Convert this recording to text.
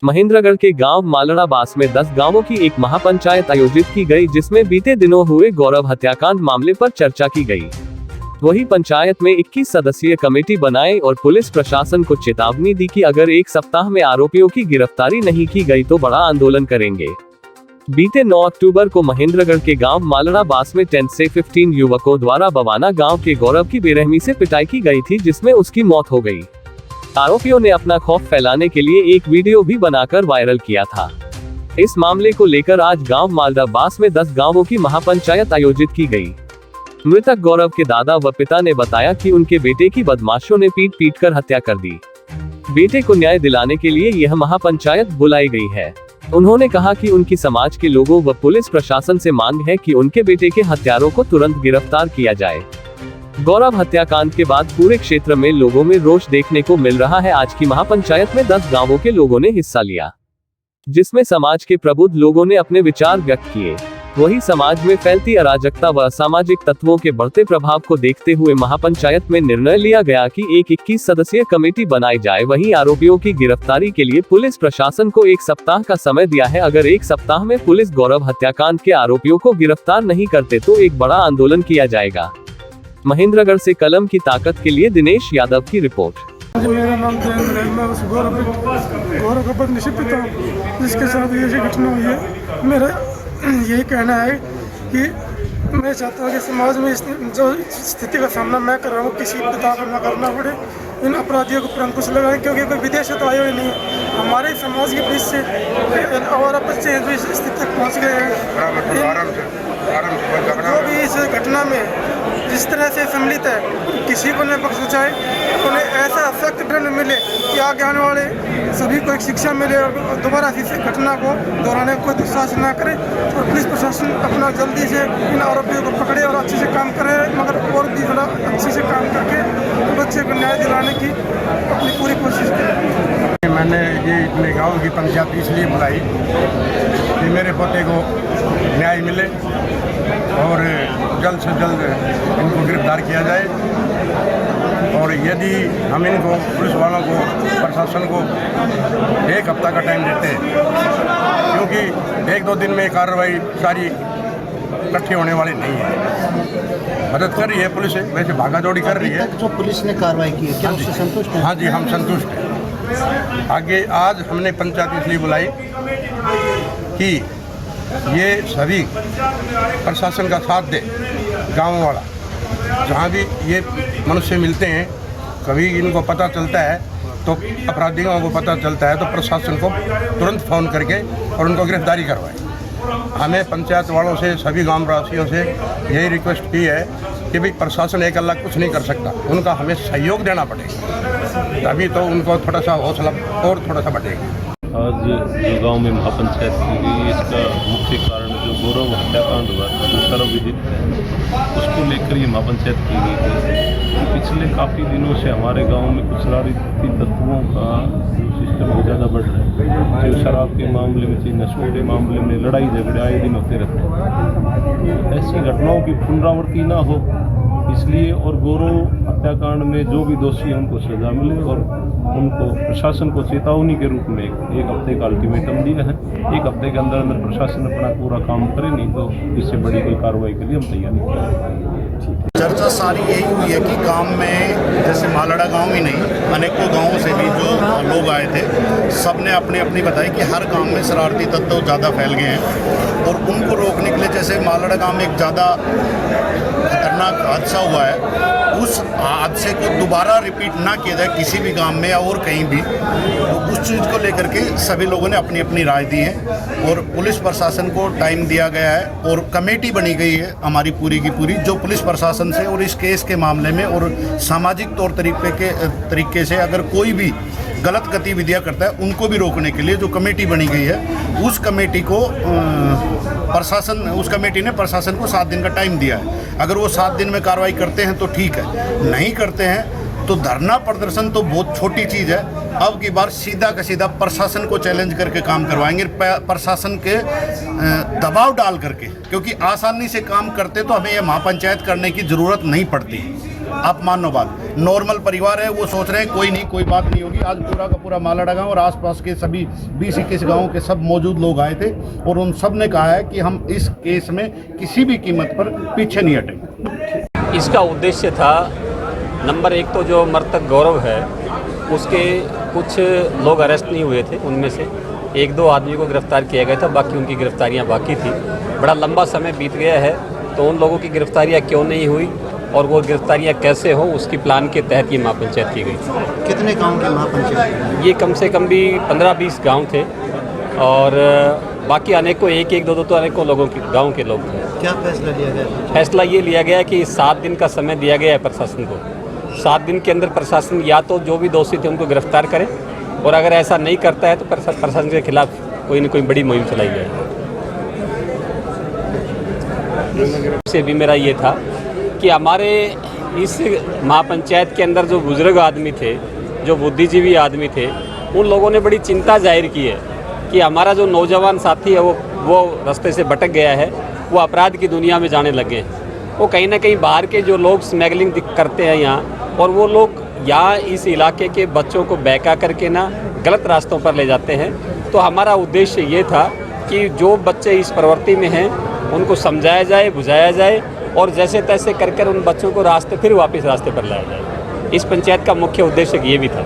महेंद्रगढ़ के गांव मालड़ाबास में 10 गांवों की एक महापंचायत आयोजित की गई, जिसमें बीते दिनों हुए गौरव हत्याकांड मामले पर चर्चा की गई। वही पंचायत में 21 सदस्यीय कमेटी बनाई और पुलिस प्रशासन को चेतावनी दी कि अगर एक सप्ताह में आरोपियों की गिरफ्तारी नहीं की गई तो बड़ा आंदोलन करेंगे। बीते 9 अक्टूबर को महेंद्रगढ़ के गांव मालड़ाबास में 10 से 15 युवकों द्वारा बवाना गांव के गौरव की बेरहमी से पिटाई की गई थी, जिसमें उसकी मौत हो गई। आरोपियों ने अपना खौफ फैलाने के लिए एक वीडियो भी बनाकर वायरल किया था। इस मामले को लेकर आज गांव मालड़ाबास में 10 गांवों की महापंचायत आयोजित की गई। मृतक गौरव के दादा व पिता ने बताया कि उनके बेटे की बदमाशों ने पीट कर हत्या कर दी। बेटे को न्याय दिलाने के लिए यह महापंचायत बुलाई गई है। उन्होंने कहा कि उनकी समाज के लोगों व पुलिस प्रशासन से मांग है कि उनके बेटे के हत्यारों को तुरंत गिरफ्तार किया जाए। गौरव हत्याकांड के बाद पूरे क्षेत्र में लोगों में रोष देखने को मिल रहा है। आज की महापंचायत में 10 गांवों के लोगों ने हिस्सा लिया, जिसमें समाज के प्रबुद्ध लोगों ने अपने विचार व्यक्त किए। वही समाज में फैलती अराजकता व असामाजिक तत्वों के बढ़ते प्रभाव को देखते हुए महापंचायत में निर्णय लिया गया कि एक 21 सदस्यीय कमेटी बनाई जाए। वहीं आरोपियों की गिरफ्तारी के लिए पुलिस प्रशासन को 1 सप्ताह का समय दिया है। अगर 1 सप्ताह में पुलिस गौरव हत्याकांड के आरोपियों को गिरफ्तार नहीं करते तो एक बड़ा आंदोलन किया जाएगा। महेंद्रगढ़ से कलम की ताकत के लिए दिनेश यादव की रिपोर्ट। मेरा नाम जयेंद्र है। मैं उस गौरव का बदनसीब पिता हूँ जिसके साथ ये घटना हुई है। मेरा यही कहना है कि मैं चाहता हूँ कि समाज में जो स्थिति का सामना मैं कर रहा हूँ किसी पिता को न करना पड़े। इन अपराधियों को पर अंकुश लगाएं, क्योंकि कोई विदेश से तो आए हुए नहीं है। हमारे समाज के बीच से और बच्चे जो इस स्थिति तक पहुँच गए हैं। जो भी इस घटना में जिस तरह से सम्मिलित है, किसी को न बख्शा जाए, उन्हें ऐसा सख्त दंड मिले कि आगे आने वाले सभी को एक शिक्षा मिले और दोबारा इस घटना को दोहराने को दुस्साहस न करे। और पुलिस प्रशासन अपना जल्दी से इन आरोपियों को पकड़े और अच्छे से काम करे, मगर और भी थोड़ा अच्छे से काम करके बच्चे को न्याय दिलाने की अपनी पूरी कोशिश करें। मैंने ये अपने गाँव की पंचायत इसलिए बुलाई कि मेरे पोते को न्याय मिले और जल्द से जल्द इनको गिरफ्तार किया जाए। और यदि हम इनको पुलिस वालों को प्रशासन को 1 हफ्ता का टाइम देते हैं, क्योंकि 1-2 दिन में कार्रवाई सारी इकट्ठी होने वाली नहीं है। मदद कर रही है पुलिस, वैसे भागा दौड़ी कर रही है। जो पुलिस ने कार्रवाई की है क्या उससे संतुष्ट हैं? हाँ जी, हम संतुष्ट हैं। आगे आज हमने पंचायत इसलिए बुलाई कि ये सभी प्रशासन का साथ दे। गाँव वाला जहाँ भी ये मनुष्य मिलते हैं, कभी इनको पता चलता है तो अपराधियों को पता चलता है तो प्रशासन को तुरंत फ़ोन करके और उनको गिरफ्तारी करवाए। हमें पंचायत वालों से, सभी गाँव वासियों से यही रिक्वेस्ट की है कि भाई प्रशासन एक अल्लाह कुछ नहीं कर सकता, उनका हमें सहयोग देना पड़ेगा, तभी तो उनको थोड़ा सा हौसला और थोड़ा सा बढ़ेगा। आज जो गांव में महापंचायत की गई, इसका मुख्य कारण जो गौरव हत्याकांड हुआ था, जो सर्वविदित है, उसको लेकर ये महापंचायत की गई थी। पिछले काफ़ी दिनों से हमारे गांव में कुछ राजनीतिक तत्वों का सिस्टम बहुत ज़्यादा बढ़ रहा है। जो शराब के मामले में, चाहे नशों के मामले में लड़ाई झगड़े आए दिन होते रहते हैं। ऐसी घटनाओं की पुनरावृत्ति ना हो इसलिए, और गौरव हत्याकांड में जो भी दोषी हैं उनको सजा मिले और उनको प्रशासन को चेतावनी के रूप में 1 हफ्ते का अल्टीमेटम दिया है। 1 हफ्ते के अंदर अंदर प्रशासन अपना पूरा काम करे, नहीं तो इससे बड़ी कोई कार्रवाई के लिए हम तैयार नहीं करेंगे। चर्चा सारी यही हुई है कि गांव में, जैसे मालड़ा गांव ही नहीं, अनेकों गांवों से भी जो लोग आए थे, सब ने अपनी अपनी बताई कि हर गांव में शरारती तत्व ज़्यादा फैल गए हैं और उनको रोकने के लिए, जैसे मालड़ा गांव में एक ज़्यादा खतरनाक हादसा हुआ है, उस हादसे को दोबारा रिपीट ना किया जाए किसी भी गांव में या और कहीं भी, तो उस चीज़ को लेकर के सभी लोगों ने अपनी अपनी राय दी है। और पुलिस प्रशासन को टाइम दिया गया है और कमेटी बनी गई है हमारी पूरी की पूरी, जो पुलिस प्रशासन से और इस केस के मामले में और सामाजिक तौर तरीके से अगर कोई भी गलत गतिविधियां करता है उनको भी रोकने के लिए जो कमेटी बनी गई है, उस कमेटी को उस कमेटी ने प्रशासन को 7 दिन का टाइम दिया है। अगर वो 7 दिन में कार्रवाई करते हैं तो ठीक है, नहीं करते हैं तो धरना प्रदर्शन तो बहुत छोटी चीज़ है। अब की बार सीधा का सीधा प्रशासन को चैलेंज करके काम करवाएंगे, प्रशासन के दबाव डाल करके, क्योंकि आसानी से काम करते तो हमें यह महापंचायत करने की ज़रूरत नहीं पड़ती। अपमानों नॉर्मल परिवार है, वो सोच रहे हैं कोई नहीं, कोई बात नहीं होगी। आज पूरा का पूरा मालड़ा गांव और आसपास के सभी 20-21 गांवों के सब मौजूद लोग आए थे और उन सब ने कहा है कि हम इस केस में किसी भी कीमत पर पीछे नहीं हटेंगे। इसका उद्देश्य था, नंबर एक तो जो मृतक गौरव है उसके कुछ लोग अरेस्ट नहीं हुए थे, उनमें से 1-2 आदमी को गिरफ्तार किया गया था, बाकी उनकी गिरफ्तारियां बाकी थी। बड़ा लंबा समय बीत गया है, तो उन लोगों की गिरफ्तारियां क्यों नहीं हुई और वो गिरफ्तारियां कैसे हो, उसकी प्लान के तहत ये महापंचायत की गई। कितने गांव की महापंचायत? ये कम से कम भी 15-20 गाँव थे और बाकी अनेकों 1-2 तो अनेकों लोगों के गाँव के लोग थे। क्या फैसला लिया गया? फैसला ये लिया गया कि 7 दिन का समय दिया गया है प्रशासन को। 7 दिन के अंदर प्रशासन या तो जो भी दोषी थे उनको गिरफ्तार करे, और अगर ऐसा नहीं करता है तो प्रशासन के खिलाफ कोई न कोई बड़ी मुहिम चलाई जाए। से भी मेरा ये था कि हमारे इस महापंचायत के अंदर जो बुजुर्ग आदमी थे, जो बुद्धिजीवी आदमी थे, उन लोगों ने बड़ी चिंता जाहिर की है कि हमारा जो नौजवान साथी है वो रास्ते से भटक गया है, वो अपराध की दुनिया में जाने लगे हैं। वो कहीं ना कहीं बाहर के जो लोग स्मगलिंग करते हैं यहाँ, और वो लोग यहाँ इस इलाके के बच्चों को बहका करके ना गलत रास्तों पर ले जाते हैं। तो हमारा उद्देश्य ये था कि जो बच्चे इस प्रवृत्ति में हैं उनको समझाया जाए, बुझाया जाए और जैसे तैसे कर उन बच्चों को फिर वापस रास्ते पर लाया जाए। इस पंचायत का मुख्य उद्देश्य ये भी था।